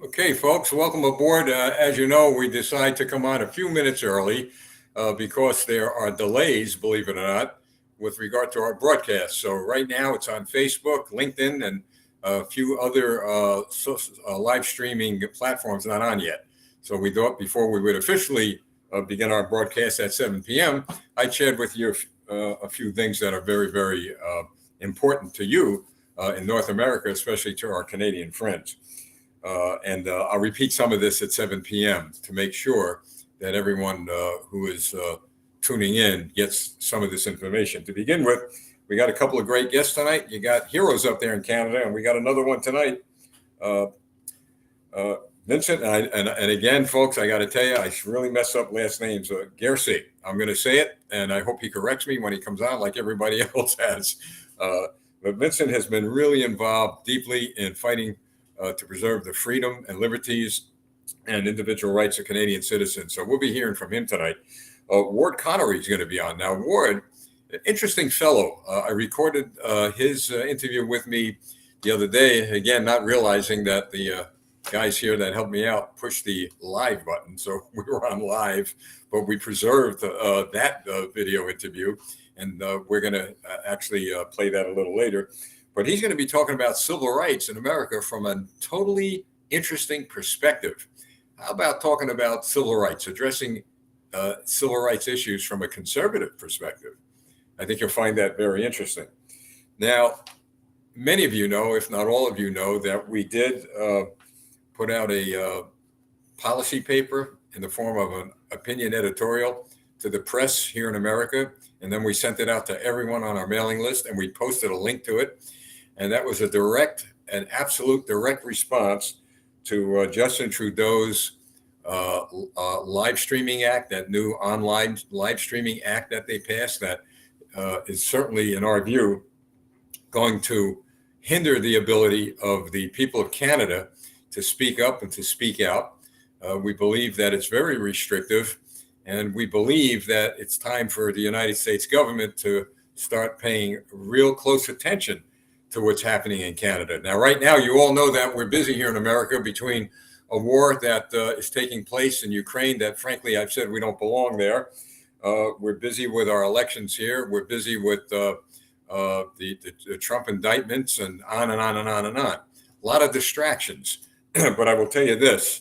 Okay, folks, welcome aboard. As you know, we decide to come on a few minutes early because there are delays, believe it or not, with regard to our broadcast. So right now it's on Facebook, LinkedIn, and a few other live streaming platforms not on yet. So we thought before we would officially begin our broadcast at 7 p.m., I shared with you a few things that are very, very important to you in North America, especially to our Canadian friends. And I'll repeat some of this at 7 p.m. to make sure that everyone who is tuning in gets some of this information. To begin with, we got a couple of great guests tonight. You got heroes up there in Canada, and we got another one tonight. Uh, Vincent, and again, folks, I got to tell you, I really messed up last names. Gircy, I'm going to say it, and I hope he corrects me when he comes on, like everybody else has. But Vincent has been really involved deeply in fighting to preserve the freedom and liberties and individual rights of Canadian citizens. So we'll be hearing from him tonight. Ward Connerly is going to be on. Now, Ward, an interesting fellow. I recorded his interview with me the other day, again, not realizing that the guys here that helped me out pushed the live button. So we were on live, but we preserved that video interview. And we're going to actually play that a little later. But he's going to be talking about civil rights in America from a totally interesting perspective. How about talking about civil rights, addressing civil rights issues from a conservative perspective? I think you'll find that very interesting. Now, many of you know, if not all of you know, that we did put out a policy paper in the form of an opinion editorial to the press here in America. And then we sent it out to everyone on our mailing list, and we posted a link to it. And that was an absolute direct response to Justin Trudeau's live streaming act, that new online live streaming act that they passed that is certainly, in our view, going to hinder the ability of the people of Canada to speak up and to speak out. We believe that it's very restrictive, and we believe that it's time for the United States government to start paying real close attention to what's happening in Canada. Now, right now, you all know that we're busy here in America between a war that is taking place in Ukraine that, frankly, I've said we don't belong there. We're busy with our elections here. We're busy with the Trump indictments and on and on and on and on. A lot of distractions. But I will tell you this,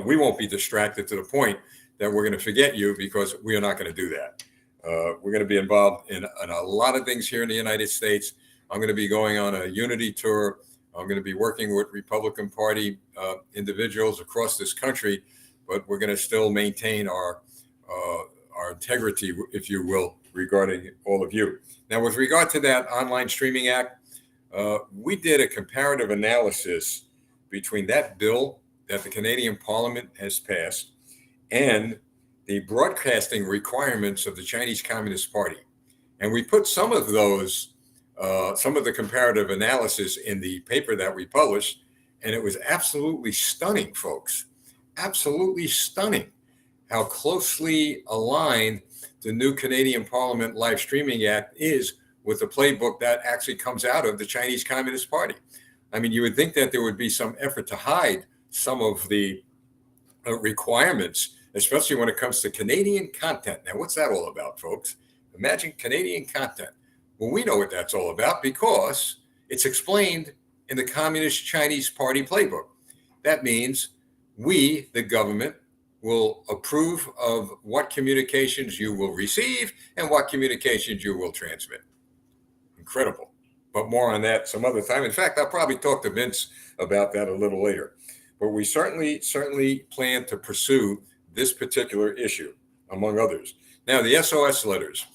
we won't be distracted to the point that we're going to forget you, because we are not going to do that. We're going to be involved in a lot of things here in the United States. I'm going to be going on a unity tour. I'm going to be working with Republican Party individuals across this country, but we're going to still maintain our integrity, if you will, regarding all of you. Now, with regard to that online streaming act, we did a comparative analysis between that bill that the Canadian Parliament has passed and the broadcasting requirements of the Chinese Communist Party. And we put some of the comparative analysis in the paper that we published, and it was absolutely stunning, folks. Absolutely stunning how closely aligned the new Canadian Parliament Live Streaming Act is with the playbook that actually comes out of the Chinese Communist Party. I mean, you would think that there would be some effort to hide some of the requirements, especially when it comes to Canadian content. Now, what's that all about, folks? Imagine Canadian content. Well, we know what that's all about because it's explained in the Communist Chinese Party playbook. That means we, the government, will approve of what communications you will receive and what communications you will transmit. Incredible. But more on that some other time. In fact, I'll probably talk to Vince about that a little later. But we certainly plan to pursue this particular issue, among others. Now, the SOS letters,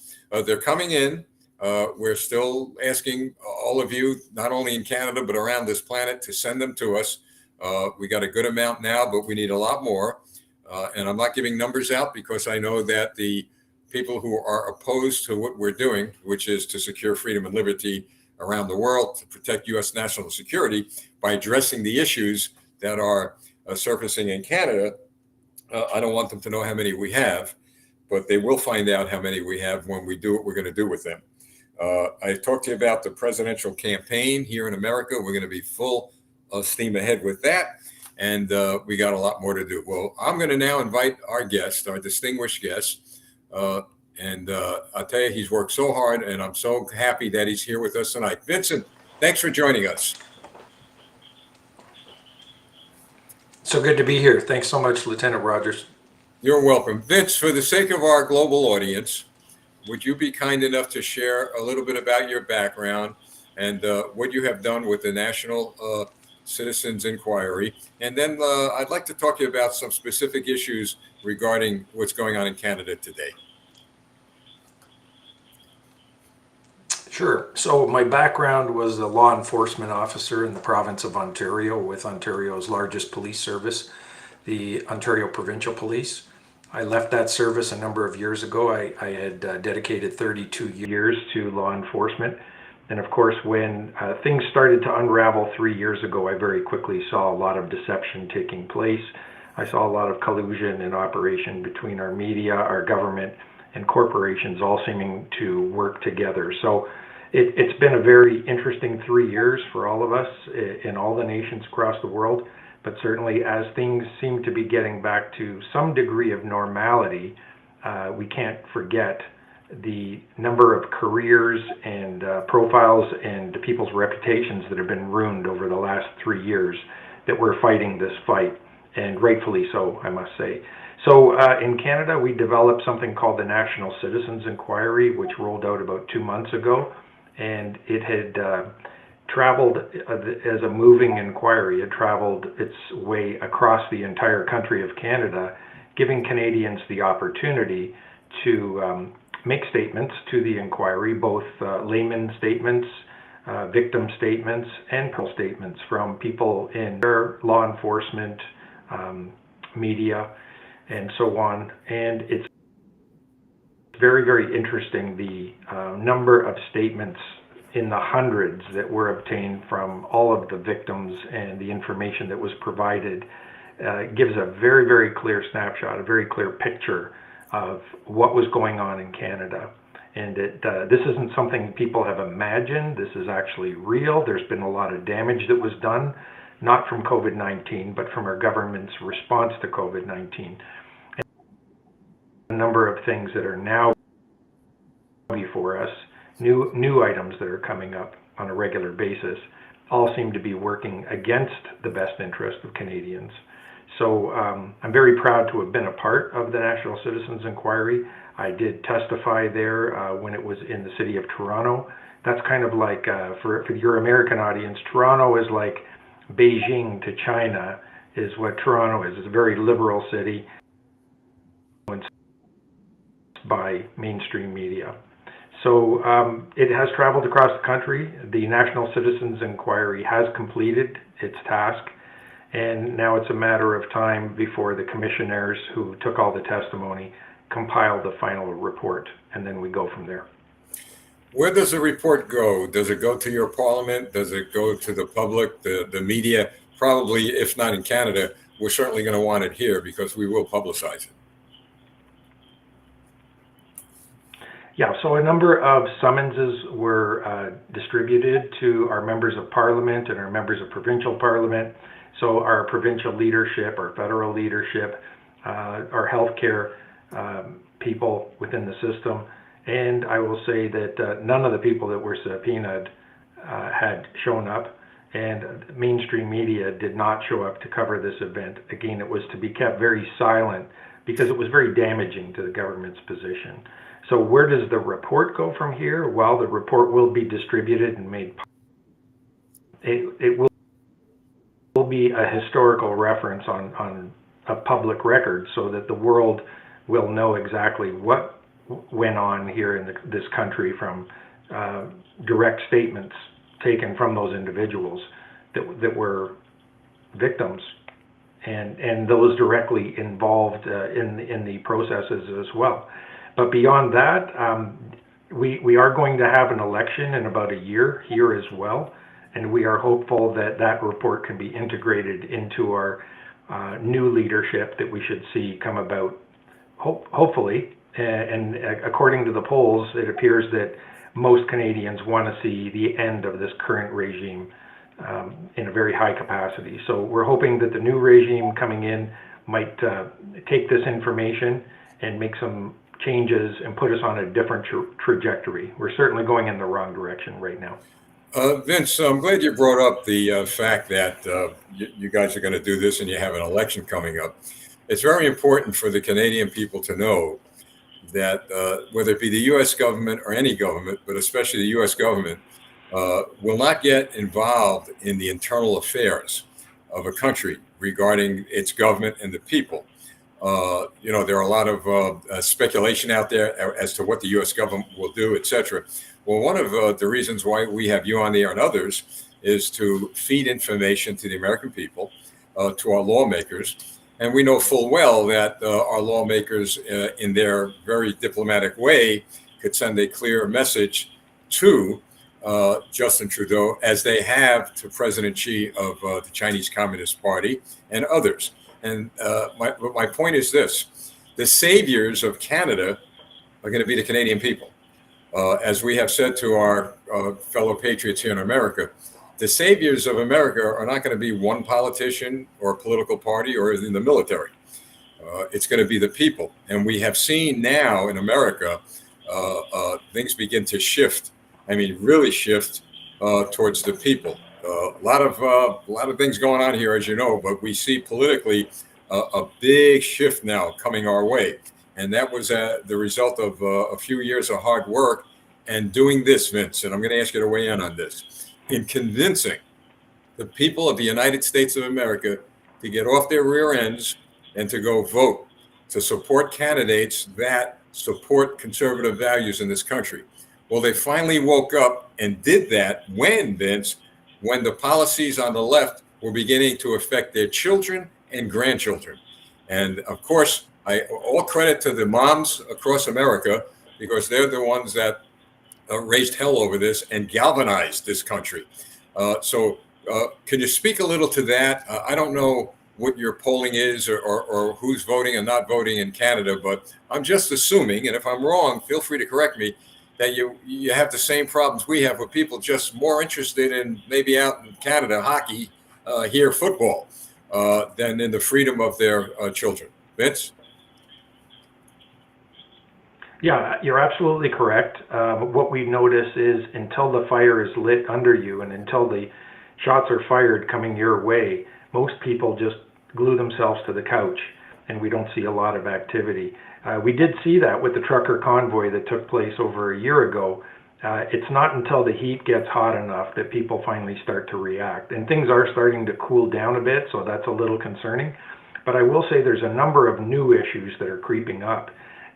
they're coming in. We're still asking all of you, not only in Canada, but around this planet, to send them to us. We got a good amount now, but we need a lot more. And I'm not giving numbers out because I know that the people who are opposed to what we're doing, which is to secure freedom and liberty around the world, to protect U.S. national security by addressing the issues that are surfacing in Canada, I don't want them to know how many we have, but they will find out how many we have when we do what we're going to do with them. I talked to you about the presidential campaign here in America. We're going to be full steam ahead with that. and we got a lot more to do. Well, I'm going to now invite our guest, our distinguished guest, and I'll tell you, he's worked so hard, and I'm so happy that he's here with us tonight. Vincent, thanks for joining us. So good to be here. Thanks so much, Lieutenant Rogers. You're welcome. Vince, for the sake of our global audience, would you be kind enough to share a little bit about your background and what you have done with the National Citizens Inquiry? And then I'd like to talk to you about some specific issues regarding what's going on in Canada today. Sure. So my background was a law enforcement officer in the province of Ontario with Ontario's largest police service, the Ontario Provincial Police. I left that service a number of years ago. I had dedicated 32 years to law enforcement. And of course, when things started to unravel 3 years ago, I very quickly saw a lot of deception taking place. I saw a lot of collusion in operation between our media, our government, and corporations all seeming to work together. So it's been a very interesting 3 years for all of us in all the nations across the world. But certainly as things seem to be getting back to some degree of normality, we can't forget the number of careers and profiles and people's reputations that have been ruined over the last 3 years that we're fighting this fight, and rightfully so, I must say. So in Canada, we developed something called the National Citizens Inquiry, which rolled out about 2 months ago, and it had traveled as a moving inquiry. It traveled its way across the entire country of Canada, giving Canadians the opportunity to make statements to the inquiry, both layman statements, victim statements, and personal statements from people in their law enforcement, media, and so on. And it's very, very interesting, the number of statements in the hundreds that were obtained from all of the victims, and the information that was provided gives a very, very clear snapshot, a very clear picture of what was going on in Canada. And this isn't something people have imagined. This is actually real. There's been a lot of damage that was done, not from COVID-19, but from our government's response to COVID-19. And a number of things that are now before us, new items that are coming up on a regular basis, all seem to be working against the best interest of Canadians. So I'm very proud to have been a part of the National Citizens Inquiry. I did testify there when it was in the city of Toronto. That's kind of like, for your American audience, Toronto is like Beijing to China, is what Toronto is. It's a very liberal city by mainstream media. So it has traveled across the country. The National Citizens Inquiry has completed its task, and now it's a matter of time before the commissioners who took all the testimony compile the final report, and then we go from there. Where does the report go? Does it go to your parliament? Does it go to the public, the media? Probably, if not in Canada, we're certainly going to want it here because we will publicize it. Yeah, so a number of summonses were distributed to our members of parliament and our members of provincial parliament. So our provincial leadership, our federal leadership, our healthcare people within the system. And I will say that none of the people that were subpoenaed had shown up, and mainstream media did not show up to cover this event. Again, it was to be kept very silent because it was very damaging to the government's position. So where does the report go from here? Well, the report will be distributed and made public. It will be a historical reference on a public record so that the world will know exactly what went on here in this country from direct statements taken from those individuals that were victims and those directly involved in the processes as well. But beyond that, we are going to have an election in about a year here as well, and we are hopeful that that report can be integrated into our new leadership that we should see come about, hopefully. And according to the polls, it appears that most Canadians want to see the end of this current regime in a very high capacity. So we're hoping that the new regime coming in might take this information and make some changes and put us on a different trajectory. We're certainly going in the wrong direction right now. Vince, I'm glad you brought up the fact that you guys are going to do this and you have an election coming up. It's very important for the Canadian people to know that whether it be the U.S. government or any government, but especially the U.S. government, will not get involved in the internal affairs of a country regarding its government and the people. There are a lot of speculation out there as to what the U.S. government will do, et cetera. Well, one of the reasons why we have you on the air and others is to feed information to the American people, to our lawmakers. And we know full well that our lawmakers, in their very diplomatic way, could send a clear message to Justin Trudeau, as they have to President Xi of the Chinese Communist Party and others. And my point is this: the saviors of Canada are going to be the Canadian people. As we have said to our fellow patriots here in America, the saviors of America are not going to be one politician or a political party or in the military. It's going to be the people. And we have seen now in America, things begin to shift. I mean, really shift towards the people. A lot of things going on here, as you know, but we see politically a big shift now coming our way. And that was the result of a few years of hard work and doing this, Vince. And I'm going to ask you to weigh in on this. In convincing the people of the United States of America to get off their rear ends and to go vote, to support candidates that support conservative values in this country. Well, they finally woke up and did that when, Vince, when the policies on the left were beginning to affect their children and grandchildren. And of course, all credit to the moms across America, because they're the ones that raised hell over this and galvanized this country. So can you speak a little to that? I don't know what your polling is or who's voting and not voting in Canada, but I'm just assuming, and if I'm wrong, feel free to correct me, that you have the same problems we have with people just more interested in maybe out in Canada, hockey, here, football, than in the freedom of their children. Vince? Yeah, you're absolutely correct. What we notice is until the fire is lit under you and until the shots are fired coming your way, most people just glue themselves to the couch and we don't see a lot of activity. We did see that with the trucker convoy that took place over a year ago. It's not until the heat gets hot enough that people finally start to react. And things are starting to cool down a bit, so that's a little concerning. But I will say there's a number of new issues that are creeping up.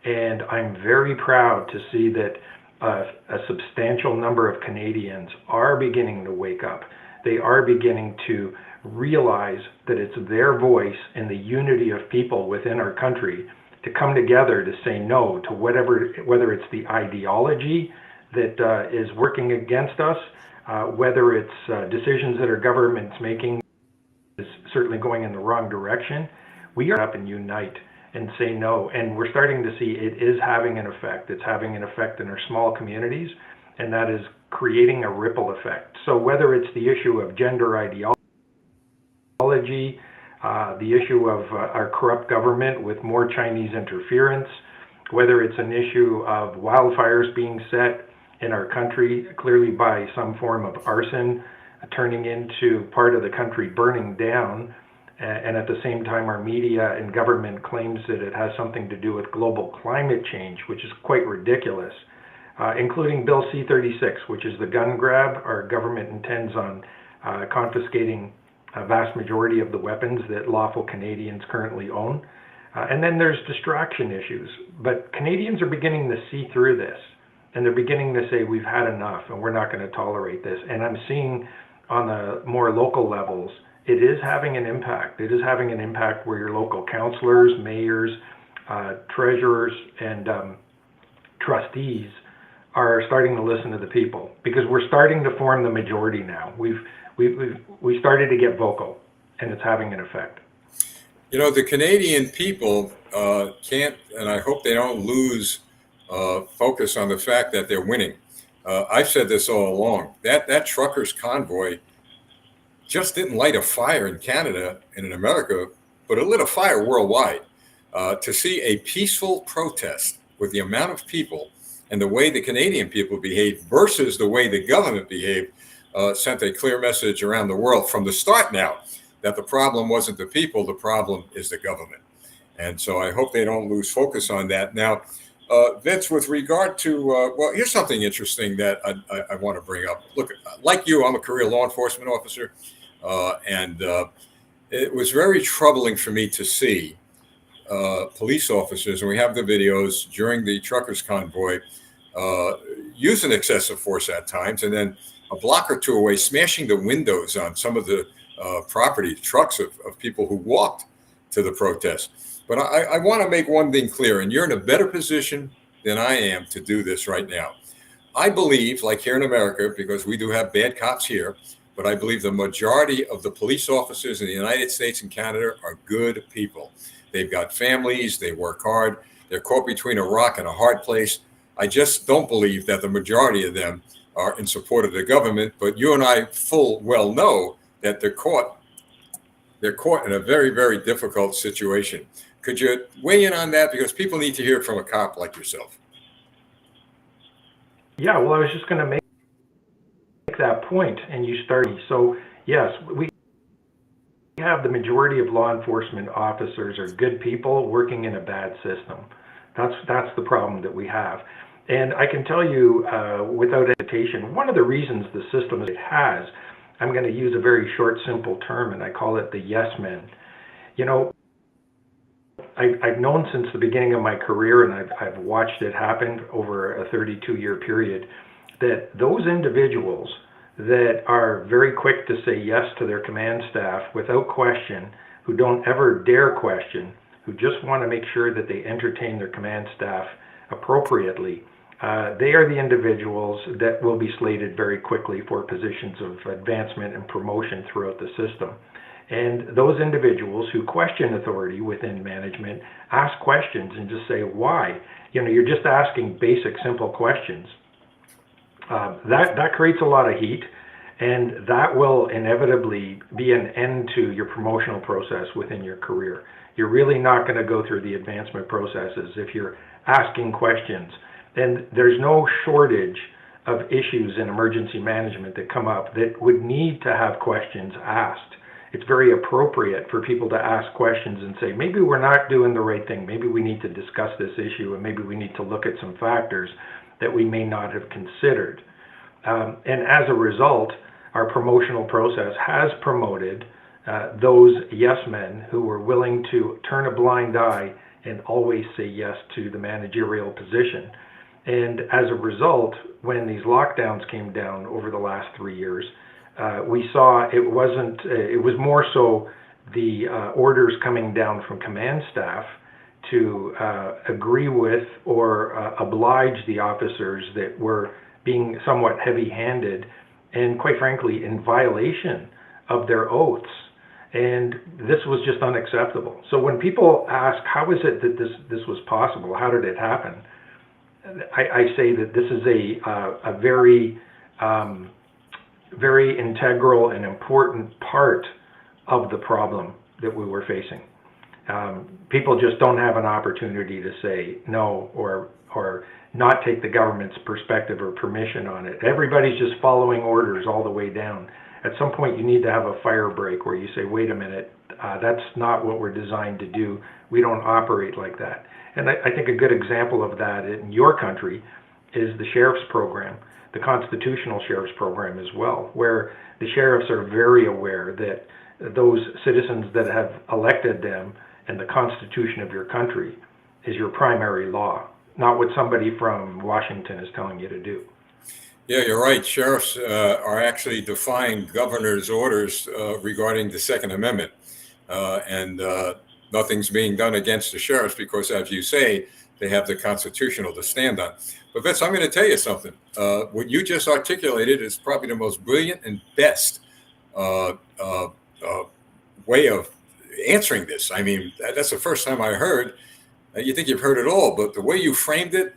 And I'm very proud to see that a substantial number of Canadians are beginning to wake up. They are beginning to realize that it's their voice and the unity of people within our country to come together to say no to whether it's the ideology that is working against us, whether it's decisions that our government's making is certainly going in the wrong direction. We are up and unite and say no. And we're starting to see it is having an effect. It's having an effect in our small communities, and that is creating a ripple effect. So whether it's the issue of gender ideology, the issue of our corrupt government with more Chinese interference, whether it's an issue of wildfires being set in our country, clearly by some form of arson, turning into part of the country burning down, and at the same time our media and government claims that it has something to do with global climate change, which is quite ridiculous, including Bill C-36, which is the gun grab. Our government intends on confiscating a vast majority of the weapons that lawful Canadians currently own. And then there's distraction issues. But Canadians are beginning to see through this, and they're beginning to say, we've had enough and we're not going to tolerate this. And I'm seeing on the more local levels, it is having an impact. It is having an impact where your local councillors, mayors, treasurers, and trustees are starting to listen to the people, because we're starting to form the majority now. We've started to get vocal, and it's having an effect. You know, the Canadian people can't, and I hope they don't lose focus on the fact that they're winning. I've said this all along. That truckers convoy just didn't light a fire in Canada and in America, but it lit a fire worldwide. To see a peaceful protest with the amount of people and the way the Canadian people behaved versus the way the government behaved sent a clear message around the world from the start now that the problem wasn't the people, the problem is the government. And so I hope they don't lose focus on that. Now, Vince, with regard to, well, here's something interesting that I want to bring up. Look, like you, I'm a career law enforcement officer, and it was very troubling for me to see police officers, and we have the videos during the truckers' convoy, using excessive force at times, and then a block or two away, smashing the windows on some of the property, trucks of people who walked to the protest. But I want to make one thing clear, and you're in a better position than I am to do this right now. I believe, like here in America, because we do have bad cops here, but I believe the majority of the police officers in the United States and Canada are good people. They've got families, they work hard, they're caught between a rock and a hard place. I just don't believe that the majority of them are in support of the government, but you and I full well know that they're caught in a very, very difficult situation. Could you weigh in on that? Because people need to hear it from a cop like yourself. Yeah, well, I was just going to make that point, and you started. So, yes, we have the majority of law enforcement officers are good people working in a bad system. That's the problem that we have. And I can tell you without hesitation, one of the reasons the system it has, I'm going to use a very short, simple term, and I call it the yes men. You know, I've known since the beginning of my career, and I've watched it happen over a 32-year period, that those individuals that are very quick to say yes to their command staff without question, who don't ever dare question, who just want to make sure that they entertain their command staff appropriately, they are the individuals that will be slated very quickly for positions of advancement and promotion throughout the system. And those individuals who question authority within management ask questions and just say, why? You know, you're just asking basic, simple questions. That creates a lot of heat, and that will inevitably be an end to your promotional process within your career. You're really not going to go through the advancement processes if you're asking questions. And there's no shortage of issues in emergency management that come up that would need to have questions asked. It's very appropriate for people to ask questions and say, maybe we're not doing the right thing. Maybe we need to discuss this issue, and maybe we need to look at some factors that we may not have considered. And as a result, our promotional process has promoted those yes men who were willing to turn a blind eye and always say yes to the managerial position. And as a result, when these lockdowns came down over the last 3 years, we saw it was more so the orders coming down from command staff to agree with or oblige the officers that were being somewhat heavy-handed and, quite frankly, in violation of their oaths. And this was just unacceptable. So when people ask, how is it that this was possible? How did it happen? I say that this is a very, very integral and important part of the problem that we were facing. People just don't have an opportunity to say no or not take the government's perspective or permission on it. Everybody's just following orders all the way down. At some point, you need to have a fire break where you say, wait a minute, that's not what we're designed to do. We don't operate like that. And I think a good example of that in your country is the sheriff's program, the constitutional sheriff's program as well, where the sheriffs are very aware that those citizens that have elected them and the constitution of your country is your primary law, not what somebody from Washington is telling you to do. Yeah, you're right. Sheriffs are actually defying governor's orders regarding the Second Amendment. And nothing's being done against the sheriffs because, as you say, they have the constitutional to stand on. But Vince, I'm going to tell you something. What you just articulated is probably the most brilliant and best way of answering this. I mean, that's the first time I heard. You think you've heard it all, but the way you framed it,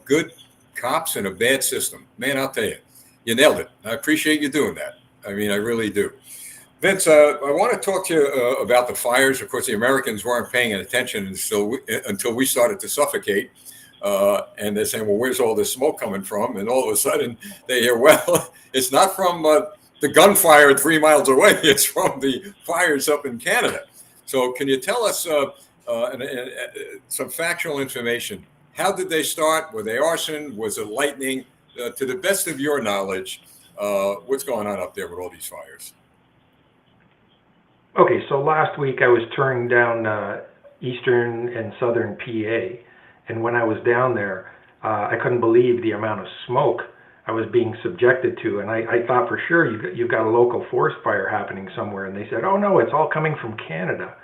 good cops in a bad system. Man, I'll tell you, you nailed it. I appreciate you doing that. I mean, I really do. Vince, I want to talk to you about the fires. Of course, the Americans weren't paying attention until we started to suffocate. And they're saying, well, where's all this smoke coming from? And all of a sudden they hear, well, it's not from the gunfire 3 miles away. It's from the fires up in Canada. So can you tell us some factual information? How did they start? Were they arson? Was it lightning? To the best of your knowledge, what's going on up there with all these fires? Okay, so last week I was touring down eastern and southern PA, and when I was down there, I couldn't believe the amount of smoke I was being subjected to, and I thought for sure you've got a local forest fire happening somewhere, and they said, oh no, it's all coming from Canada.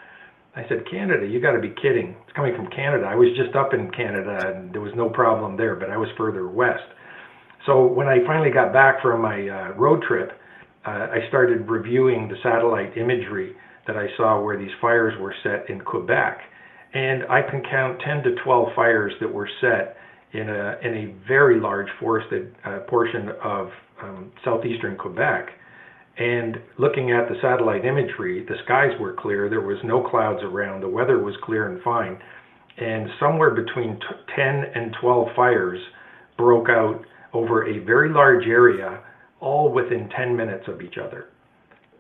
I said, Canada? You got to be kidding. It's coming from Canada. I was just up in Canada, and there was no problem there, but I was further west. So when I finally got back from my road trip, I started reviewing the satellite imagery that I saw where these fires were set in Quebec. And I can count 10 to 12 fires that were set in a very large forested portion of southeastern Quebec. And looking at the satellite imagery, the skies were clear, there was no clouds around, the weather was clear and fine. And somewhere between 10 and 12 fires broke out over a very large area, all within 10 minutes of each other.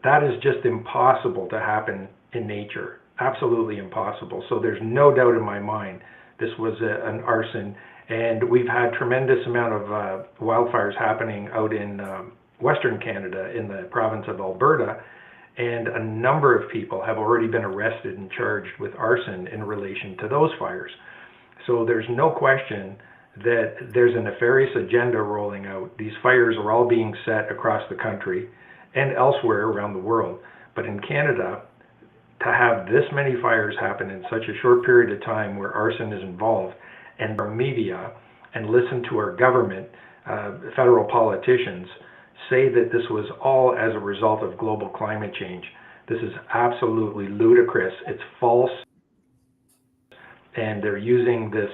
That is just impossible to happen in nature, absolutely impossible. So there's no doubt in my mind this was an arson. And we've had tremendous amount of wildfires happening out in Western Canada in the province of Alberta, and a number of people have already been arrested and charged with arson in relation to those fires. So there's no question that there's a nefarious agenda rolling out. These fires are all being set across the country and elsewhere around the world. But in Canada, to have this many fires happen in such a short period of time where arson is involved, and our media and listen to our government, federal politicians, say that this was all as a result of global climate change. This is absolutely ludicrous. It's false. And they're using this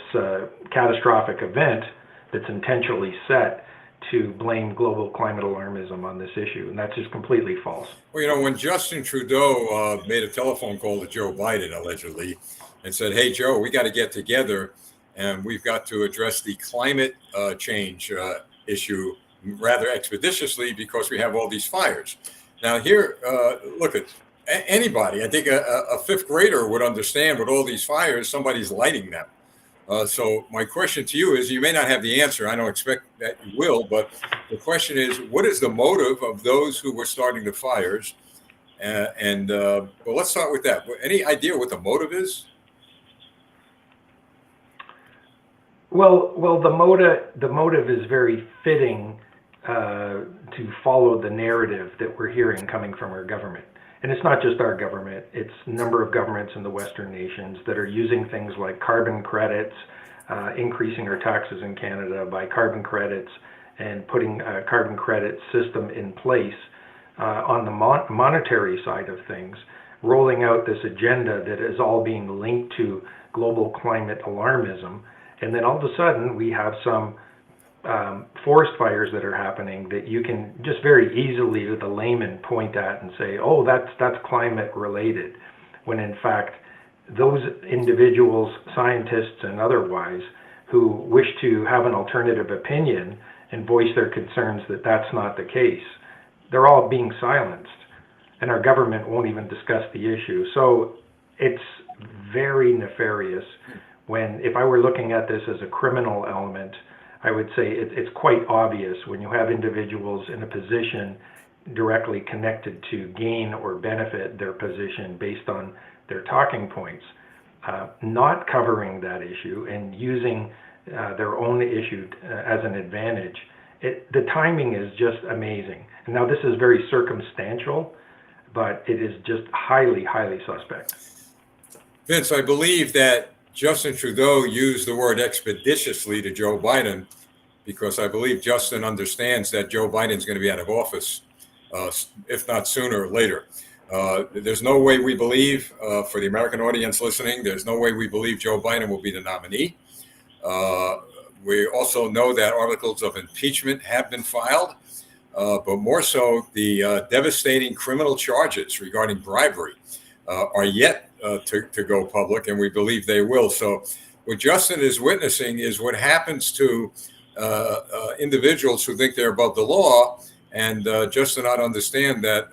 catastrophic event that's intentionally set to blame global climate alarmism on this issue. And that's just completely false. Well, when Justin Trudeau made a telephone call to Joe Biden, allegedly, and said, hey, Joe, we got to get together and we've got to address the climate change issue rather expeditiously because we have all these fires. Now here, look at anybody. I think a fifth grader would understand with all these fires, somebody's lighting them. So my question to you is, you may not have the answer. I don't expect that you will, but the question is, what is the motive of those who were starting the fires? Well, let's start with that. Any idea what the motive is? Well, the motive is very fitting to follow the narrative that we're hearing coming from our government. And it's not just our government, it's a number of governments in the Western nations that are using things like carbon credits, increasing our taxes in Canada by carbon credits, and putting a carbon credit system in place on the monetary side of things, rolling out this agenda that is all being linked to global climate alarmism. And then all of a sudden we have some forest fires that are happening that you can just very easily to the layman point at and say, oh, that's climate related, when in fact those individuals, scientists and otherwise, who wish to have an alternative opinion and voice their concerns that that's not the case, they're all being silenced, and our government won't even discuss the issue. So it's very nefarious. When, if I were looking at this as a criminal element, I would say it's quite obvious when you have individuals in a position directly connected to gain or benefit their position based on their talking points, not covering that issue and using their own issue as an advantage. The timing is just amazing. Now, this is very circumstantial, but it is just highly, highly suspect. Vince, I believe that Justin Trudeau used the word expeditiously to Joe Biden because I believe Justin understands that Joe Biden's going to be out of office, if not sooner or later. There's no way we believe, for the American audience listening, there's no way we believe Joe Biden will be the nominee. We also know that articles of impeachment have been filed. but more so the devastating criminal charges regarding bribery are yet to go public, and we believe they will. So what Justin is witnessing is what happens to individuals who think they're above the law, and just to not understand that,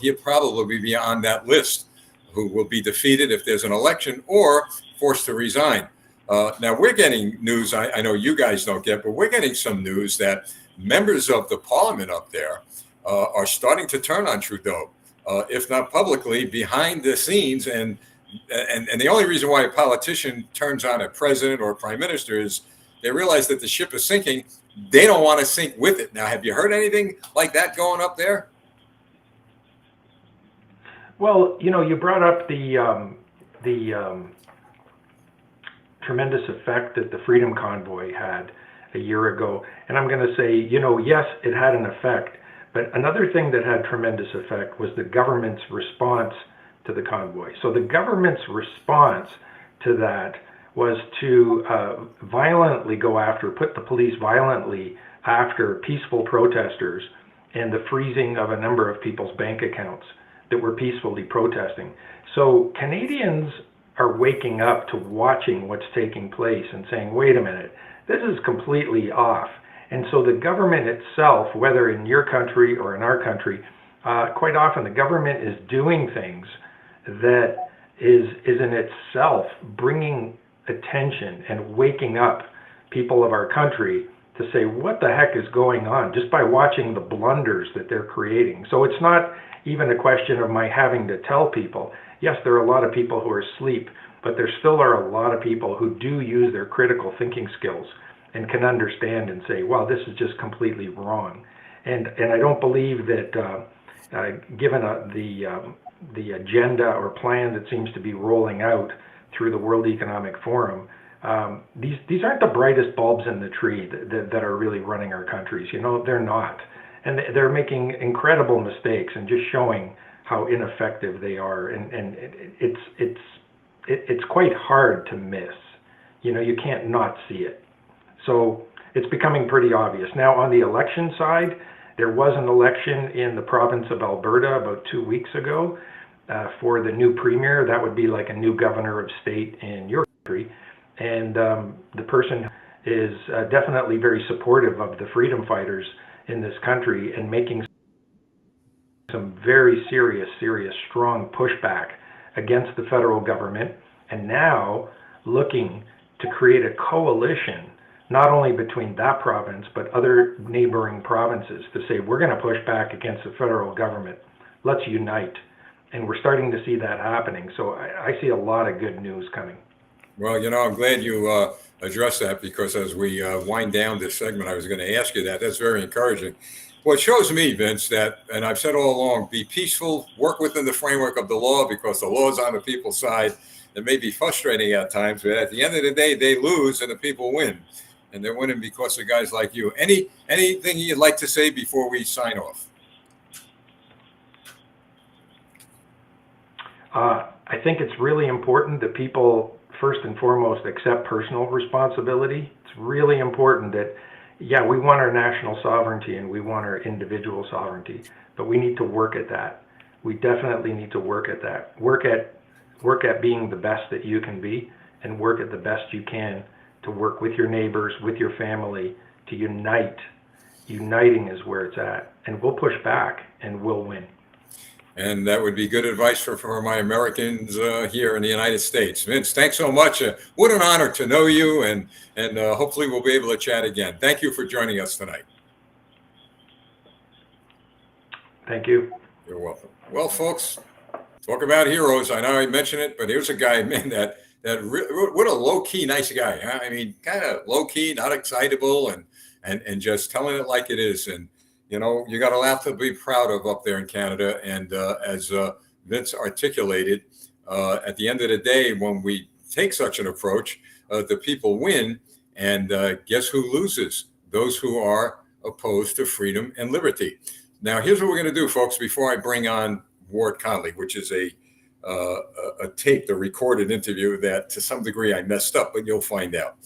he'll probably be on that list who will be defeated if there's an election or forced to resign. Now, we're getting news I know you guys don't get, but we're getting some news that members of the parliament up there are starting to turn on Trudeau, if not publicly, behind the scenes. And the only reason why a politician turns on a president or a prime minister is they realize that the ship is sinking. They don't want to sink with it. Now, have you heard anything like that going up there? Well, you brought up the tremendous effect that the Freedom Convoy had a year ago. And I'm going to say, yes, it had an effect. But another thing that had tremendous effect was the government's response to the convoy. So the government's response to that was to violently go after, put the police violently after peaceful protesters and the freezing of a number of people's bank accounts that were peacefully protesting. So Canadians are waking up to watching what's taking place and saying, wait a minute, this is completely off. And so the government itself, whether in your country or in our country, quite often the government is doing things that is in itself bringing attention and waking up people of our country to say, what the heck is going on, just by watching the blunders that they're creating. So it's not even a question of my having to tell people. Yes, there are a lot of people who are asleep, but there still are a lot of people who do use their critical thinking skills and can understand and say, wow, this is just completely wrong. And I don't believe that given the agenda or plan that seems to be rolling out through the World Economic Forum, these aren't the brightest bulbs in the tree that are really running our countries. They're not. And they're making incredible mistakes and just showing how ineffective they are. And it's quite hard to miss. You can't not see it. So it's becoming pretty obvious. Now, on the election side, there was an election in the province of Alberta about 2 weeks ago for the new premier. That would be like a new governor of state in your country. And the person is definitely very supportive of the freedom fighters in this country and making some very serious, strong pushback against the federal government, and now looking to create a coalition, not only between that province, but other neighboring provinces, to say, we're going to push back against the federal government. Let's unite. And we're starting to see that happening. So I see a lot of good news coming. Well, I'm glad you addressed that, because as we wind down this segment, I was going to ask you that. That's very encouraging. Well, it shows me, Vince, that, and I've said all along, be peaceful, work within the framework of the law, because the law is on the people's side. It may be frustrating at times, but at the end of the day, they lose and the people win. And they're winning because of guys like you. Anything you'd like to say before we sign off? I think it's really important that people, first and foremost, accept personal responsibility. It's really important that, yeah, we want our national sovereignty and we want our individual sovereignty, but we need to work at that. We definitely need to work at that. Work at being the best that you can be, and work at the best you can to work with your neighbors, with your family, to unite. Uniting is where it's at, and we'll push back and we'll win. And that would be good advice for my Americans here in the United States. Vince, thanks so much. What an honor to know you, and hopefully we'll be able to chat again. Thank you for joining us tonight. Thank you. You're welcome. Well, folks, talk about heroes. I know I mentioned it, but here's a guy, man, what a low-key nice guy. Huh? I mean, kind of low-key, not excitable, and just telling it like it is. And you got a lot to be proud of up there in Canada. And as Vince articulated, at the end of the day, when we take such an approach, the people win. And guess who loses? Those who are opposed to freedom and liberty. Now, here's what we're going to do, folks, before I bring on Ward Connerly, which is a taped, a recorded interview that to some degree I messed up, but you'll find out.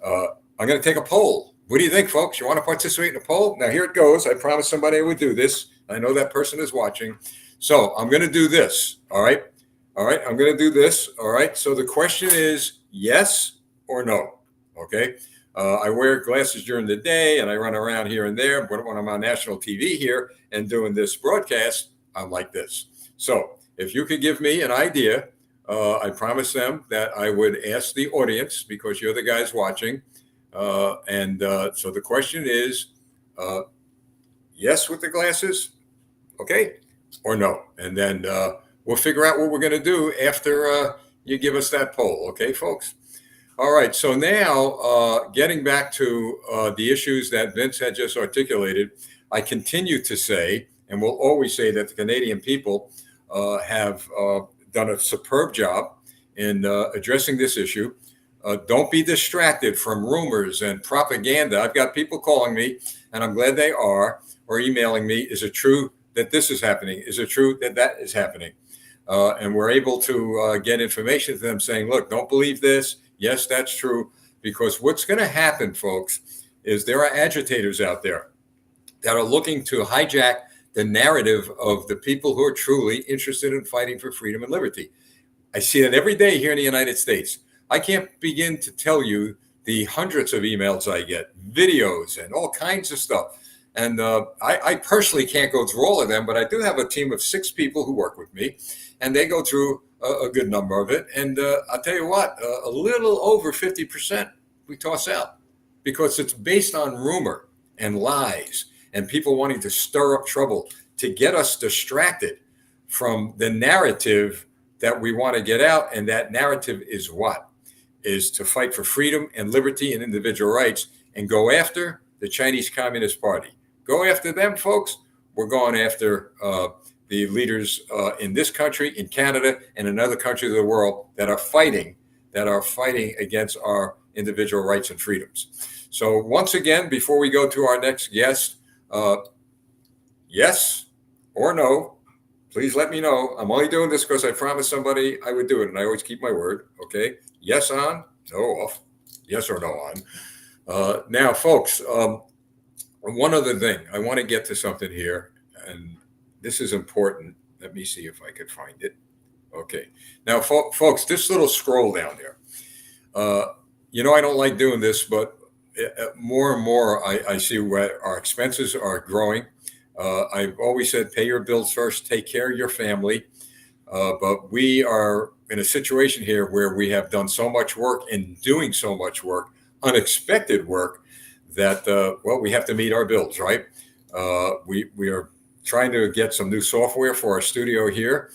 I'm going to take a poll. What do you think, folks? You want to participate in the poll? Now, here it goes. I promised somebody I would do this. I know that person is watching. So I'm going to do this. All right. All right. I'm going to do this. All right. So the question is yes or no. Okay. I wear glasses during the day and I run around here and there. But when I'm on national TV here and doing this broadcast, I'm like this. So if you could give me an idea, I promised them that I would ask the audience because you're the guys watching. So the question is, yes with the glasses, okay, or no? And then we'll figure out what we're going to do after you give us that poll, okay, folks? All right, so now getting back to the issues that Vince had just articulated, I continue to say, and will always say that the Canadian people have done a superb job in addressing this issue. Don't be distracted from rumors and propaganda. I've got people calling me, and I'm glad they are, or emailing me. Is it true that this is happening? Is it true that that is happening? And we're able to get information to them saying, look, don't believe this. Yes, that's true. Because what's going to happen, folks, is there are agitators out there that are looking to hijack the narrative of the people who are truly interested in fighting for freedom and liberty. I see it every day here in the United States. I can't begin to tell you the hundreds of emails I get, videos, and all kinds of stuff. And I personally can't go through all of them, but I do have a team of 6 people who work with me, and they go through a good number of it. And I'll tell you what, a little over 50% we toss out because it's based on rumor and lies and people wanting to stir up trouble to get us distracted from the narrative that we want to get out. And that narrative is what? Is to fight for freedom and liberty and individual rights and go after the Chinese Communist Party. Go after them, folks. We're going after the leaders in this country, in Canada, and in other countries of the world that are fighting against our individual rights and freedoms. So once again, before we go to our next guest, yes or no, please let me know. I'm only doing this because I promised somebody I would do it, and I always keep my word. Okay, yes on, no off, yes or no on. Now, folks, one other thing. I want to get to something here, and this is important. Let me see if I could find it. Okay. Now, folks, this little scroll down there. I don't like doing this, but more and more I see where our expenses are growing. I've always said, pay your bills first, take care of your family. But we are in a situation here where we have done so much work and doing so much work, unexpected work, that, we have to meet our bills, right? We are trying to get some new software for our studio here.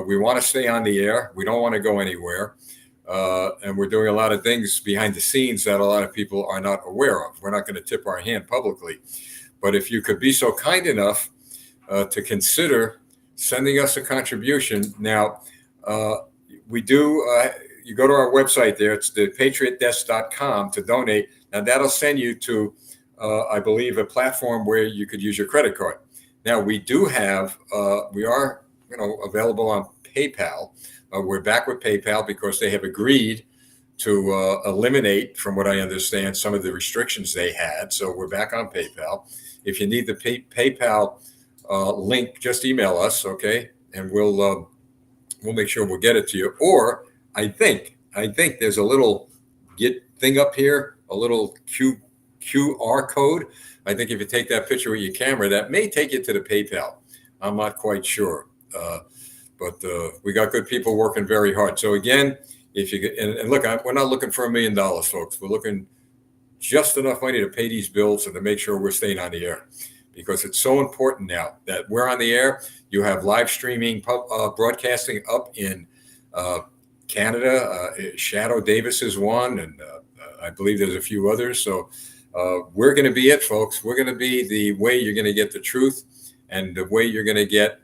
We want to stay on the air. We don't want to go anywhere. And we're doing a lot of things behind the scenes that a lot of people are not aware of. We're not going to tip our hand publicly. But if you could be so kind enough to consider sending us a contribution. Now, we do, you go to our website there, it's thepatriotdesk.com to donate. Now that'll send you to, I believe, a platform where you could use your credit card. Now we do have, we are, available on PayPal. We're back with PayPal because they have agreed to eliminate, from what I understand, some of the restrictions they had. So we're back on PayPal. If you need the PayPal link, just email us, okay? And we'll make sure we'll get it to you. Or I think there's a little get thing up here, a little QR code. I think if you take that picture with your camera, that may take you to the PayPal. I'm not quite sure, but we got good people working very hard. So again, if you and look, we're not looking for $1 million, folks. We're looking just enough money to pay these bills and to make sure we're staying on the air, because it's so important now that we're on the air. You have live streaming broadcasting up in Canada. Shadow Davis is one, and I believe there's a few others. So we're going to be it, folks. We're going to be the way you're going to get the truth and the way you're going to get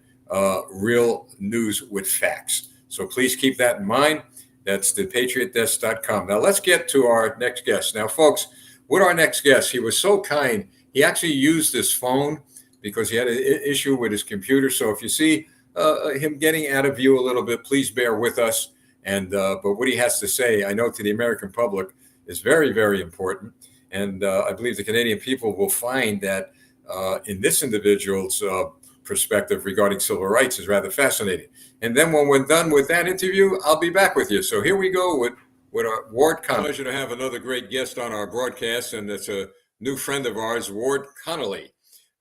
real news with facts. So please keep that in mind. That's thepatriotdesk.com. Now let's get to our next guest. Now, folks, with our next guest, he was so kind. He actually used his phone because he had an issue with his computer. So if you see him getting out of view a little bit, please bear with us. And but what he has to say, I know, to the American public is very, very important. And I believe the Canadian people will find that in this individual's perspective regarding civil rights is rather fascinating. And then when we're done with that interview, I'll be back with you. So here we go with our Ward Connerly. Pleasure to have another great guest on our broadcast, and it's a new friend of ours, Ward Connerly.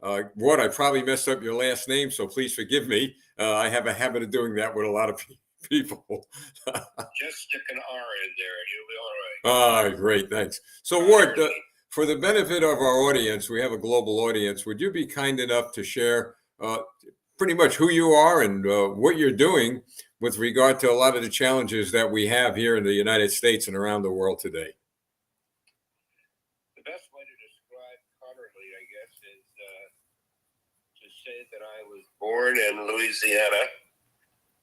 Ward, I probably messed up your last name, so please forgive me. I have a habit of doing that with a lot of people. Just stick an R in there and you'll be all right. Great, thanks. So Ward, for the benefit of our audience, we have a global audience. Would you be kind enough to share pretty much who you are and what you're doing with regard to a lot of the challenges that we have here in the United States and around the world today? The best way to describe Connerly, I guess, is to say that I was born in Louisiana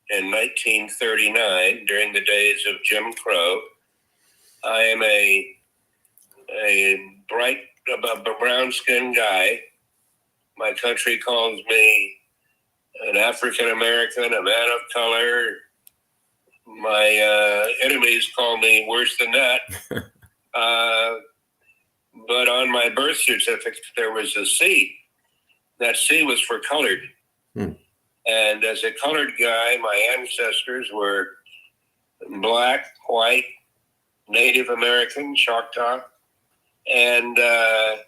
in 1939 during the days of Jim Crow. I am a bright, brown-skinned guy. My country calls me an African American, a man of color. My enemies call me worse than that. But on my birth certificate, there was a C. That C was for colored. And as a colored guy, my ancestors were black, white, Native American, Choctaw. And I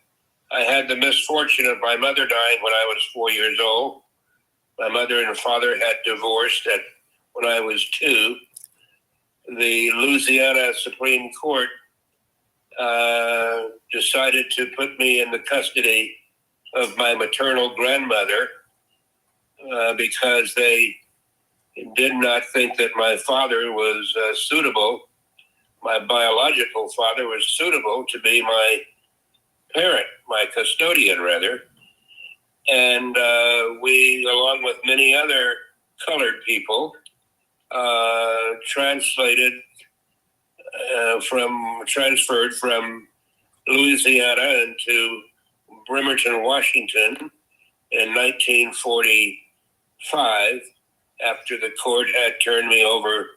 had the misfortune of my mother dying when I was 4 years old. My mother and father had divorced when I was 2. The Louisiana Supreme Court decided to put me in the custody of my maternal grandmother because they did not think that my father was suitable. My biological father was suitable to be my parent, my custodian, rather. And we, along with many other colored people, transferred from Louisiana into Bremerton, Washington in 1945, after the court had turned me over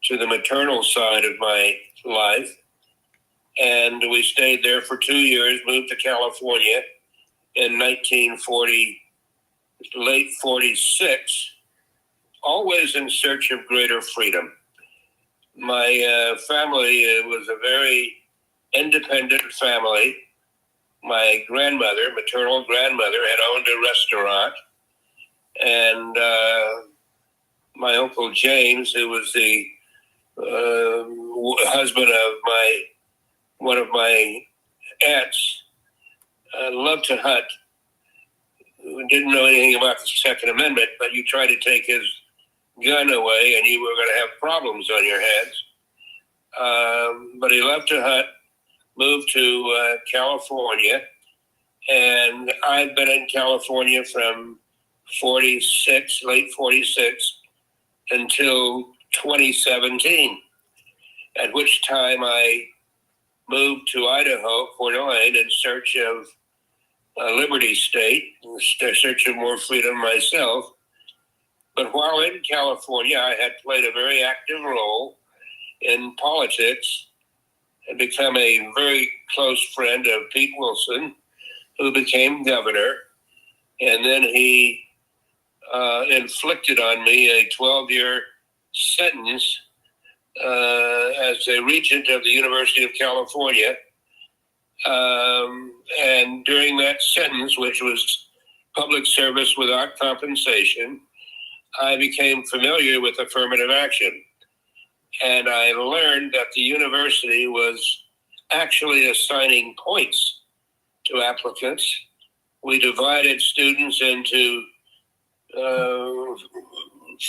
to the maternal side of my life. And we stayed there for 2 years, moved to California in 1940, late 46, always in search of greater freedom. My family was a very independent family. My grandmother, maternal grandmother, had owned a restaurant. And my Uncle James, who was the husband of one of my aunts, loved to hunt. Didn't know anything about the Second Amendment, but you try to take his gun away and you were going to have problems on your hands. But he loved to hunt, moved to California, and I've been in California from 46, late 46, until 2017, at which time I moved to Idaho, Coeur d'Alene, in search of a liberty state, in search of more freedom myself. But while in California, I had played a very active role in politics and become a very close friend of Pete Wilson, who became governor. And then he inflicted on me a 12-year sentence as a regent of the University of California. And during that sentence, which was public service without compensation, I became familiar with affirmative action. And I learned that the university was actually assigning points to applicants. We divided students into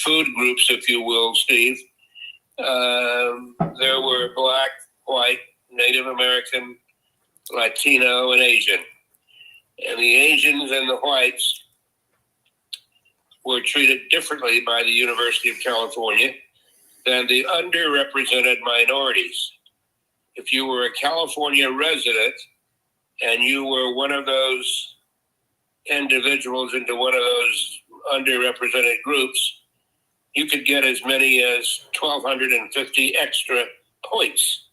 food groups, if you will, Steve. There were black, white, Native American, Latino, and Asian. And the Asians and the whites were treated differently by the University of California than the underrepresented minorities. If you were a California resident and you were one of those individuals into one of those underrepresented groups, you could get as many as 1,250 extra points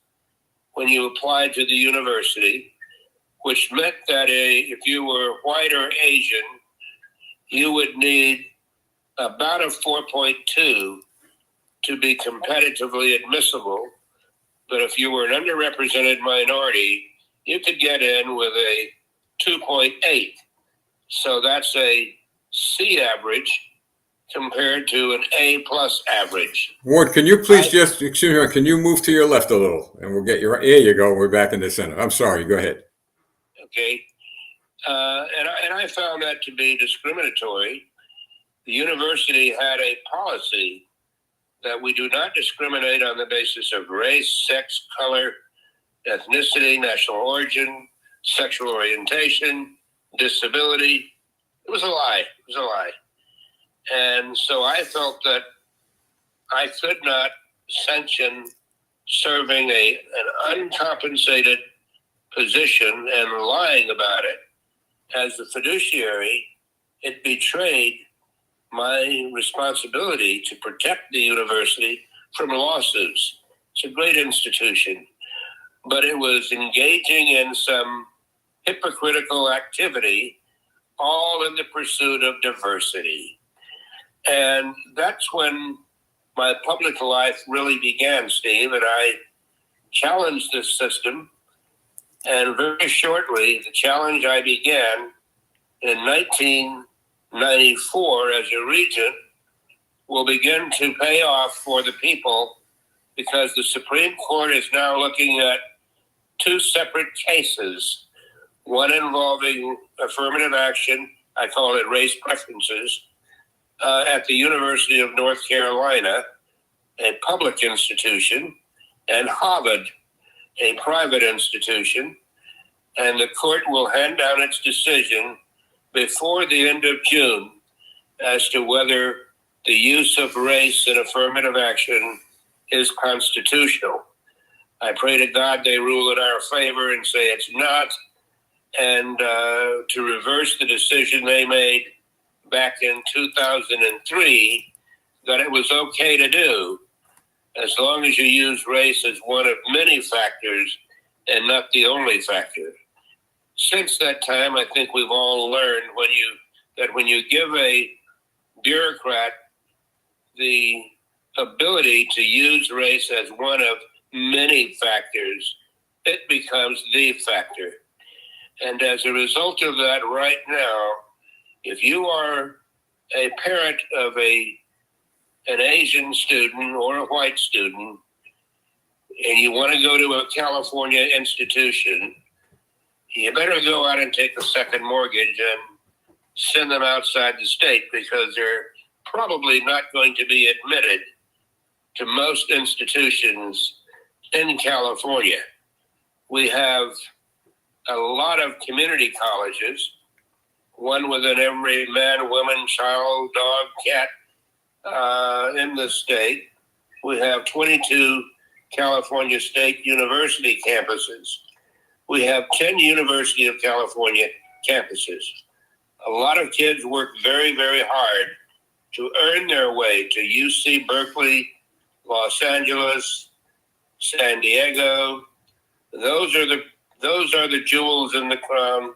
when you applied to the university. which meant that if you were white or Asian, you would need about a 4.2 to be competitively admissible. But if you were an underrepresented minority, you could get in with a 2.8. So that's a C average compared to an A plus average. Ward, can you please excuse me, can you move to your left a little and we'll get you right. There you go. We're back in the center. I'm sorry. Go ahead. Okay. And I found that to be discriminatory. The university had a policy that we do not discriminate on the basis of race, sex, color, ethnicity, national origin, sexual orientation, disability. It was a lie. It was a lie. And so I felt that I could not sanction serving an uncompensated position and lying about it. As the fiduciary, it betrayed my responsibility to protect the university from lawsuits. It's a great institution, but it was engaging in some hypocritical activity, all in the pursuit of diversity. And that's when my public life really began, Steve, and I challenged this system. And very shortly, the challenge I began in 1994 as a regent will begin to pay off for the people, because the Supreme Court is now looking at two separate cases, one involving affirmative action, I call it race preferences, at the University of North Carolina, a public institution, and Harvard, a private institution. And the court will hand down its decision before the end of June as to whether the use of race in affirmative action is constitutional. I pray to God they rule in our favor and say it's not, and to reverse the decision they made back in 2003 that it was okay to do as long as you use race as one of many factors and not the only factor. Since that time, I think we've all learned that when you give a bureaucrat the ability to use race as one of many factors, it becomes the factor. And as a result of that, right now, if you are a parent of an Asian student or a white student, and you want to go to a California institution, you better go out and take a second mortgage and send them outside the state, because they're probably not going to be admitted to most institutions in California. We have a lot of community colleges, one within every man, woman, child, dog, cat in the state. We have 22 California State University campuses. We have 10 University of California campuses. A lot of kids work very, very hard to earn their way to UC Berkeley, Los Angeles, San Diego. Those are the jewels in the crown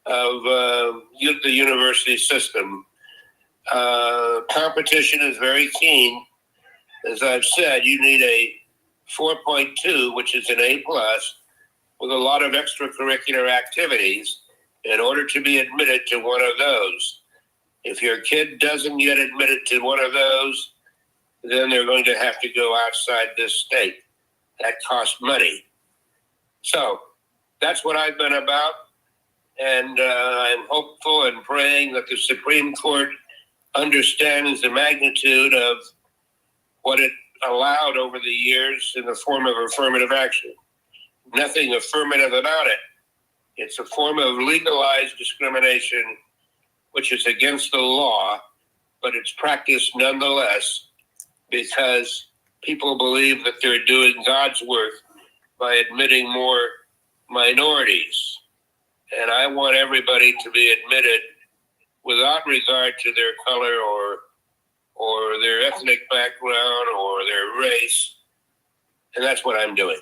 of the university system. Competition is very keen. As I've said, you need a 4.2, which is an A+, with a lot of extracurricular activities in order to be admitted to one of those. If your kid doesn't get admitted to one of those, then they're going to have to go outside this state. That costs money. So that's what I've been about. And I'm hopeful and praying that the Supreme Court understands the magnitude of what it allowed over the years in the form of affirmative action. Nothing affirmative about it. It's a form of legalized discrimination, which is against the law, but it's practiced nonetheless because people believe that they're doing God's work by admitting more minorities. And I want everybody to be admitted without regard to their color or their ethnic background or their race. And that's what I'm doing.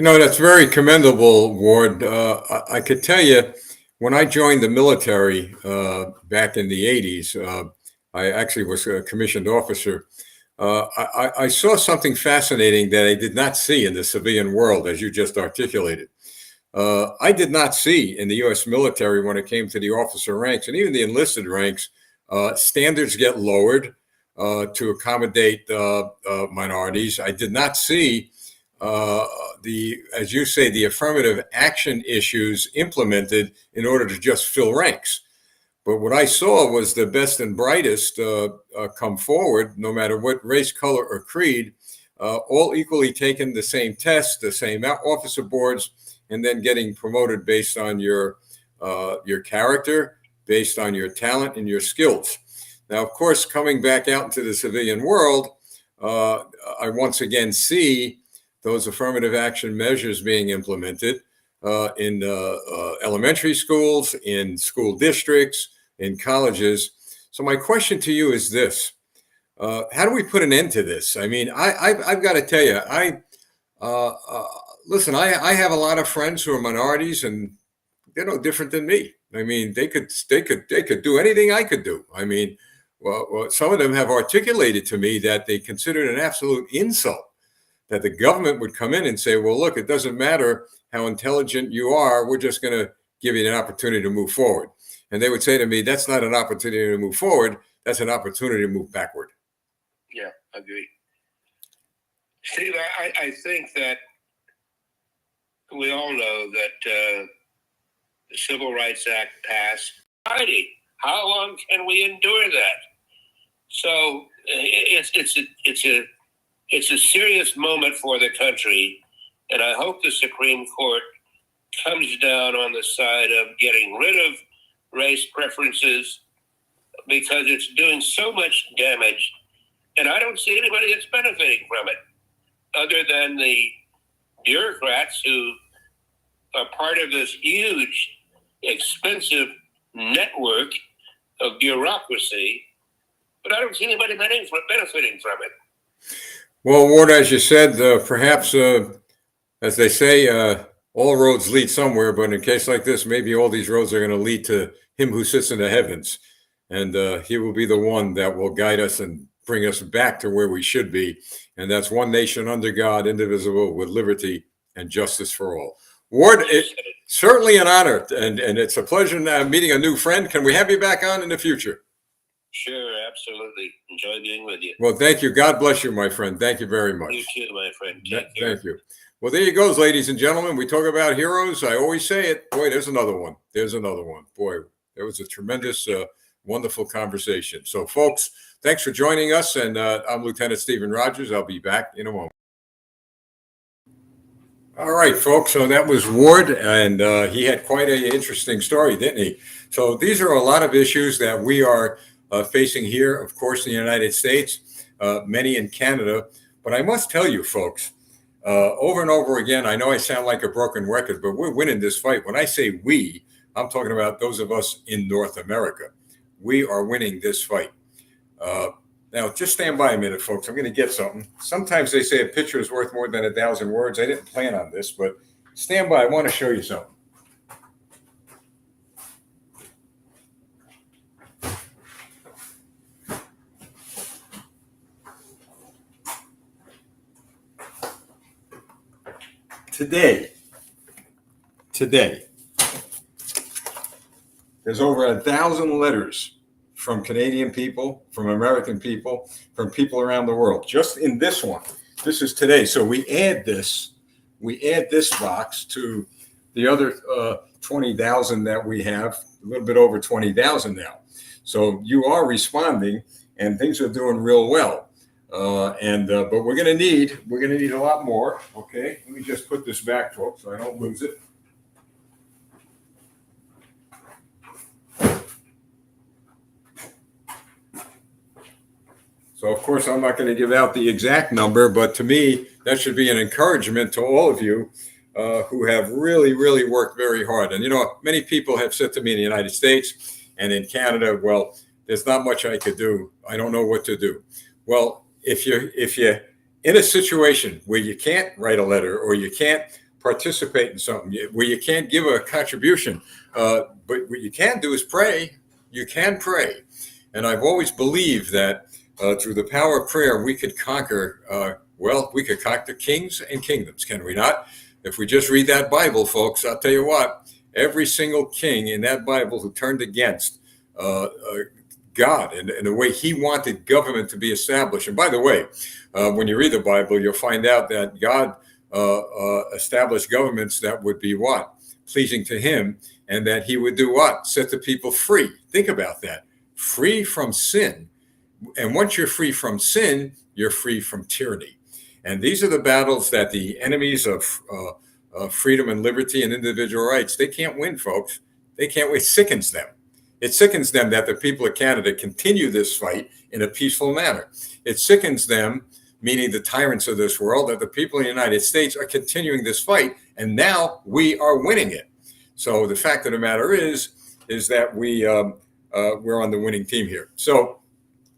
That's very commendable, Ward. I could tell you, when I joined the military back in the 80s, I actually was a commissioned officer. I saw something fascinating that I did not see in the civilian world, as you just articulated. I did not see in the U.S. military, when it came to the officer ranks and even the enlisted ranks, standards get lowered to accommodate minorities. I did not see as you say, the affirmative action issues implemented in order to just fill ranks. But what I saw was the best and brightest come forward, no matter what race, color, or creed, all equally taking the same tests, the same officer boards, and then getting promoted based on your character, based on your talent and your skills. Now, of course, coming back out into the civilian world, I once again see those affirmative action measures being implemented in elementary schools, in school districts, in colleges. So my question to you is this: how do we put an end to this? I mean, I've got to tell you, listen. I have a lot of friends who are minorities, and they're no different than me. I mean, they could do anything I could do. I mean, well, some of them have articulated to me that they consider it an absolute insult that the government would come in and say, well, look, it doesn't matter how intelligent you are. We're just going to give you an opportunity to move forward. And they would say to me, that's not an opportunity to move forward. That's an opportunity to move backward. Yeah, agree. Steve, I think that we all know that the Civil Rights Act passed. How long can we endure that? So it's a serious moment for the country, and I hope the Supreme Court comes down on the side of getting rid of race preferences, because it's doing so much damage, and I don't see anybody that's benefiting from it other than the bureaucrats who are part of this huge, expensive network of bureaucracy, but I don't see anybody benefiting from it. Well, Ward, as you said, perhaps, as they say, all roads lead somewhere. But in a case like this, maybe all these roads are going to lead to him who sits in the heavens. And he will be the one that will guide us and bring us back to where we should be. And that's one nation under God, indivisible, with liberty and justice for all. Ward, it's certainly an honor. And it's a pleasure meeting a new friend. Can we have you back on in the future? Sure, absolutely. Enjoy being with you. Well, thank you. God bless you, my friend. Thank you very much. You too, my friend. Take care. Thank you. Well, there you go, ladies and gentlemen. We talk about heroes. I always say it. Boy, there's another one. There's another one. Boy, there was a tremendous, wonderful conversation. So, folks, thanks for joining us. And I'm Lieutenant Stephen Rogers. I'll be back in a moment. All right, folks. So that was Ward, and he had quite an interesting story, didn't he? So these are a lot of issues that we are facing here, of course, in the United States, many in Canada. But I must tell you, folks, over and over again, I know I sound like a broken record, but we're winning this fight. When I say we, I'm talking about those of us in North America. We are winning this fight. Now, just stand by a minute, folks. I'm going to get something. Sometimes they say a picture is worth more than 1,000 words. I didn't plan on this, but stand by. I want to show you something. Today, there's over 1,000 letters from Canadian people, from American people, from people around the world. Just in this one, this is today. So we add this box to the other 20,000 that we have, a little bit over 20,000 now. So you are responding, and things are doing real well. But we're going to need a lot more. Okay, let me just put this back, folks, so I don't lose it. So of course I'm not going to give out the exact number, but to me that should be an encouragement to all of you who have really, really worked very hard. And many people have said to me in the United States and in Canada, well, there's not much I could do. I don't know what to do. Well, if you're in a situation where you can't write a letter or you can't participate in something where you can't give a contribution, but what you can do is pray. You can pray. And I've always believed that through the power of prayer, we could conquer, we could conquer kings and kingdoms, can we not? If we just read that Bible, folks, I'll tell you what, every single king in that Bible who turned against God and the way he wanted government to be established. And by the way, when you read the Bible, you'll find out that God established governments that would be what? Pleasing to him, and that he would do what? Set the people free. Think about that. Free from sin. And once you're free from sin, you're free from tyranny. And these are the battles that the enemies of freedom and liberty and individual rights, they can't win, folks. They can't win. It sickens them. It sickens them that the people of Canada continue this fight in a peaceful manner. It sickens them, meaning the tyrants of this world, that the people in the United States are continuing this fight, and now we are winning it. So the fact of the matter is that we're on the winning team here. So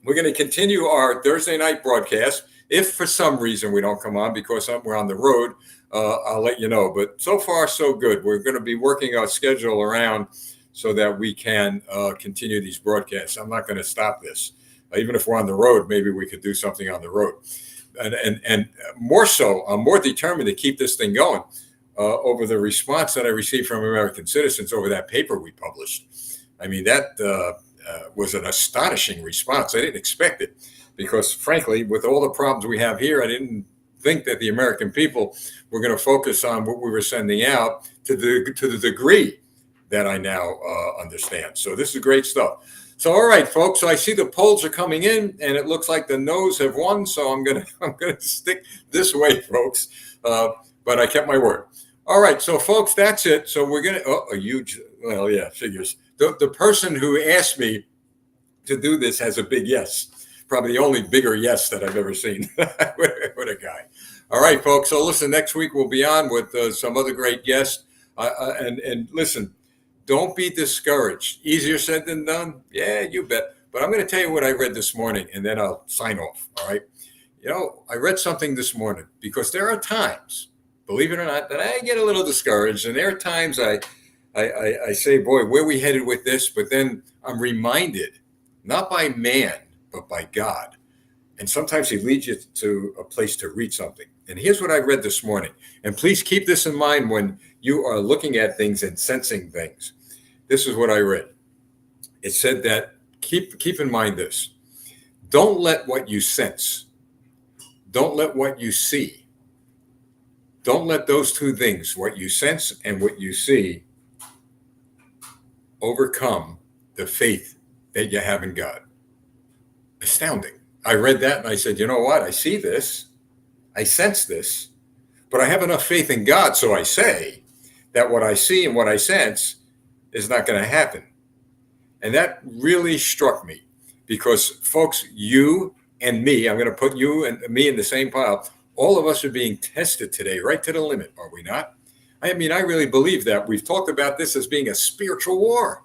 we're going to continue our Thursday night broadcast. If for some reason we don't come on because we're on the road, I'll let you know. But so far, so good. We're going to be working our schedule around so that we can continue these broadcasts. I'm not going to stop this. Even if we're on the road, maybe we could do something on the road. And more so, I'm more determined to keep this thing going over the response that I received from American citizens over that paper we published. I mean, that was an astonishing response. I didn't expect it because, frankly, with all the problems we have here, I didn't think that the American people were going to focus on what we were sending out to the degree that I now understand. So this is great stuff. So, all right, folks. So I see the polls are coming in, and it looks like the noes have won. So I'm gonna stick this way, folks. But I kept my word. All right, so folks, that's it. So we're gonna a huge. Well, yeah, figures. The person who asked me to do this has a big yes. Probably the only bigger yes that I've ever seen. What a guy. All right, folks. So listen, next week we'll be on with some other great guests. And listen. Don't be discouraged. Easier said than done? Yeah, you bet. But I'm going to tell you what I read this morning, and then I'll sign off, all right? You know, I read something this morning because there are times, believe it or not, that I get a little discouraged. And there are times I say, boy, where are we headed with this? But then I'm reminded, not by man, but by God. And sometimes he leads you to a place to read something. And here's what I read this morning. And please keep this in mind when you are looking at things and sensing things. This is what I read. It said that keep in mind this. Don't let what you sense, don't let what you see, don't let those two things, what you sense and what you see, overcome the faith that you have in God. Astounding. I read that and I said, you know what? I see this. I sense this, but I have enough faith in God. So I say that what I see and what I sense is not going to happen. And that really struck me because, folks, you and me, I'm going to put you and me in the same pile. All of us are being tested today, right to the limit, are we not? I mean, I really believe that. We've talked about this as being a spiritual war.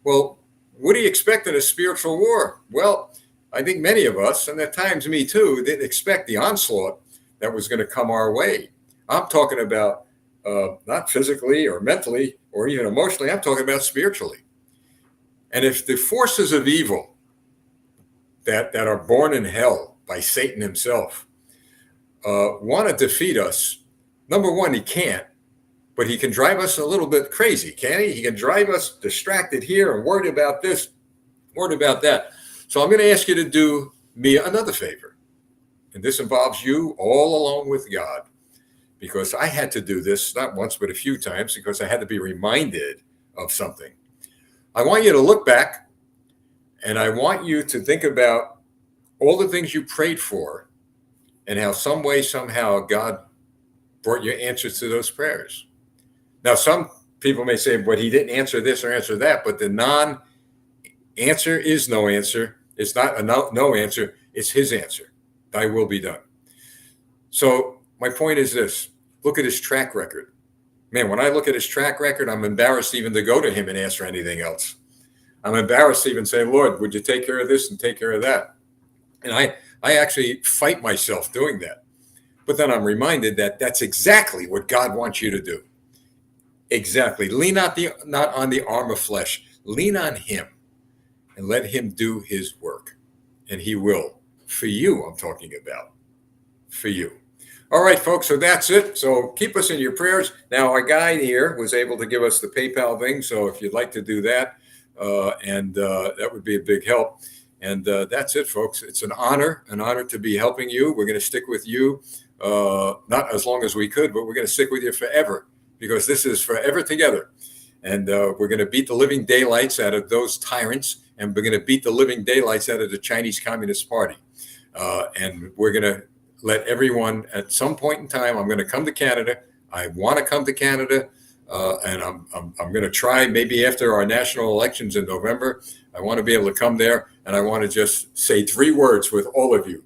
Well, what do you expect in a spiritual war? Well, I think many of us, and at times me too, didn't expect the onslaught that was going to come our way. I'm talking about not physically or mentally or even emotionally. I'm talking about spiritually. And if the forces of evil that are born in hell by Satan himself want to defeat us, number one, he can't. But he can drive us a little bit crazy, can't he? He can drive us distracted here and worried about this, worried about that. So I'm going to ask you to do me another favor. And this involves you all along with God. Because I had to do this, not once, but a few times, because I had to be reminded of something. I want you to look back, and I want you to think about all the things you prayed for and how some way, somehow, God brought your answers to those prayers. Now, some people may say, but he didn't answer this or answer that, but the non-answer is no answer. It's not a no answer. It's his answer. Thy will be done. So my point is this. Look at his track record. Man, when I look at his track record, I'm embarrassed even to go to him and ask for anything else. I'm embarrassed to even say, Lord, would you take care of this and take care of that? And I actually fight myself doing that. But then I'm reminded that that's exactly what God wants you to do. Exactly. Lean not on the arm of flesh. Lean on him and let him do his work. And he will. For you, I'm talking about. For you. All right, folks. So that's it. So keep us in your prayers. Now, our guide here was able to give us the PayPal thing. So if you'd like to do that, that would be a big help. And that's it, folks. It's an honor to be helping you. We're going to stick with you, not as long as we could, but we're going to stick with you forever, because this is forever together. And we're going to beat the living daylights out of those tyrants, and we're going to beat the living daylights out of the Chinese Communist Party. And we're going to let everyone, at some point in time, I'm going to come to Canada. I want to come to Canada, and I'm going to try maybe after our national elections in November. I want to be able to come there, and I want to just say 3 words with all of you.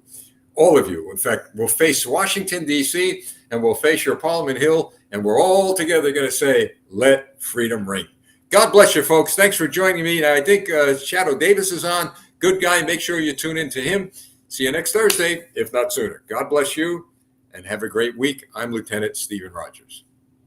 All of you. In fact, we'll face Washington, D.C., and we'll face your Parliament Hill, and we're all together going to say, let freedom ring. God bless you, folks. Thanks for joining me. Now, I think Shadow Davis is on. Good guy. Make sure you tune in to him. See you next Thursday, if not sooner. God bless you, and have a great week. I'm Lieutenant Stephen Rogers.